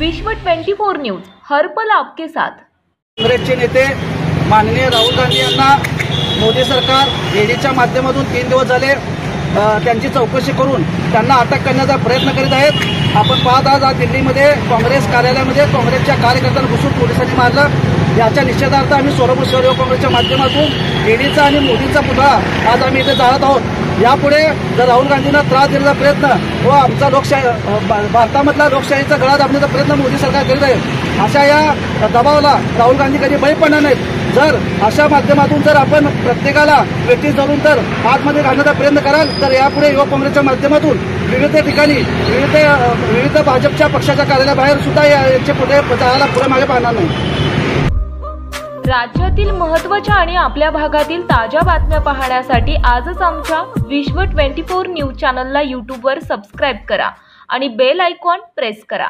विश्व 24 न्यूज हर पल आपके साथ। काँग्रेसचे नेते माननीय राहुल गांधी यांना मोदी सरकार ईडीच्या माध्यमातून 3 दिवस झाले त्यांची चौकशी करून त्यांना अटक करण्याचा प्रयत्न करीत आहेत। आपण पाहत आहात दिल्लीमध्ये काँग्रेस कार्यालयामध्ये काँग्रेसच्या कार्यकर्त्यांना घुसून पोलिसांनी मारलं। याच्या निषेधार्थ आम्ही सोलापूर शहर युवक काँग्रेसच्या माध्यमातून ईडीचा आणि मोदींचा पुतळा आज आम्ही इथे जाळत आहोत। यापुढे जर राहुल गांधींना त्रास देण्याचा प्रयत्न व आमचा भारतामधला लोकशाहीचा गळा दाबण्याचा प्रयत्न मोदी सरकार करीत आहे, अशा या दबावाला राहुल गांधी कधी बळी पडणार नाहीत। जर अशा माध्यमातून जर आपण प्रत्येकाला व्यक्ती धरून तर आतमध्ये घालण्याचा प्रयत्न कराल तर यापुढे युवक काँग्रेसच्या माध्यमातून विविध ठिकाणी विविध भाजपच्या पक्षाच्या कार्यालयाबाहेर सुद्धा यांचे पुढे जायला पुढे मागे पाहणार नाही। राज्यातील महत्त्वाच्या आणि आपल्या भागातील ताज्या बातम्या पाहण्यासाठी आजच आमच्या विश्व 24 न्यूज चॅनलला यूट्यूबवर सबस्क्राईब करा आणि बेल आयकॉन प्रेस करा।